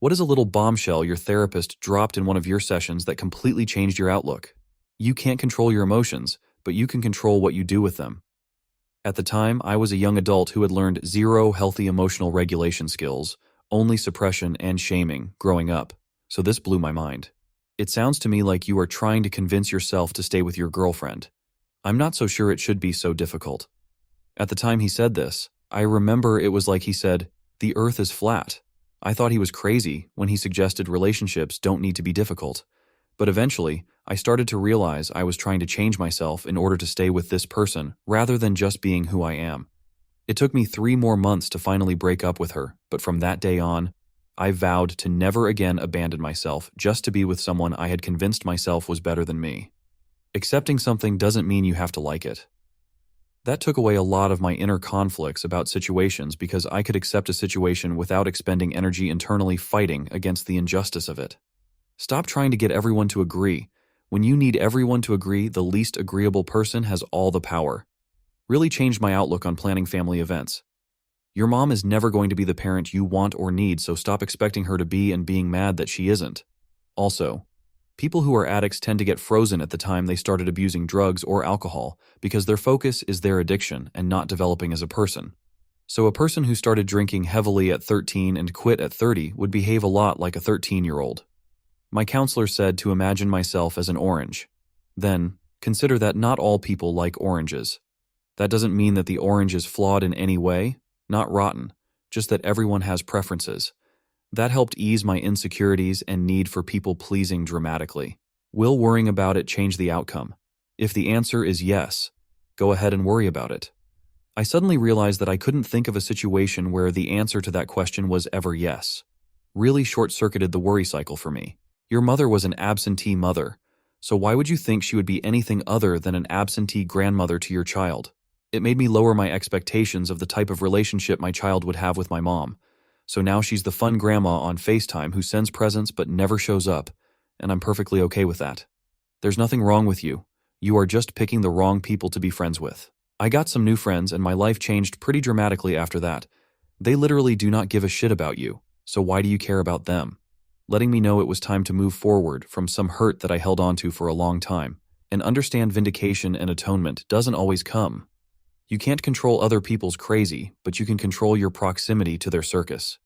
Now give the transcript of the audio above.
What is a little bombshell your therapist dropped in one of your sessions that completely changed your outlook? You can't control your emotions, but you can control what you do with them. At the time, I was a young adult who had learned zero healthy emotional regulation skills, only suppression and shaming growing up, so this blew my mind. It sounds to me like you are trying to convince yourself to stay with your girlfriend. I'm not so sure it should be so difficult. At the time he said this, I remember it was like he said, "The earth is flat." I thought he was crazy when he suggested relationships don't need to be difficult. But eventually, I started to realize I was trying to change myself in order to stay with this person rather than just being who I am. It took me 3 more months to finally break up with her, but from that day on, I vowed to never again abandon myself just to be with someone I had convinced myself was better than me. Accepting something doesn't mean you have to like it. That took away a lot of my inner conflicts about situations because I could accept a situation without expending energy internally fighting against the injustice of it. Stop trying to get everyone to agree. When you need everyone to agree, the least agreeable person has all the power. Really changed my outlook on planning family events. Your mom is never going to be the parent you want or need, so stop expecting her to be and being mad that she isn't. Also, people who are addicts tend to get frozen at the time they started abusing drugs or alcohol because their focus is their addiction and not developing as a person. So a person who started drinking heavily at 13 and quit at 30 would behave a lot like a 13-year-old. My counselor said to imagine myself as an orange. Then, consider that not all people like oranges. That doesn't mean that the orange is flawed in any way, not rotten, just that everyone has preferences. That helped ease my insecurities and need for people-pleasing dramatically. Will worrying about it change the outcome? If the answer is yes, go ahead and worry about it. I suddenly realized that I couldn't think of a situation where the answer to that question was ever yes. Really short-circuited the worry cycle for me. Your mother was an absentee mother, so why would you think she would be anything other than an absentee grandmother to your child? It made me lower my expectations of the type of relationship my child would have with my mom. So now she's the fun grandma on FaceTime who sends presents but never shows up, and I'm perfectly okay with that. There's nothing wrong with you. You are just picking the wrong people to be friends with. I got some new friends and my life changed pretty dramatically after that. They literally do not give a shit about you, so why do you care about them? Letting me know it was time to move forward from some hurt that I held onto for a long time, and understand vindication and atonement doesn't always come. You can't control other people's crazy, but you can control your proximity to their circus.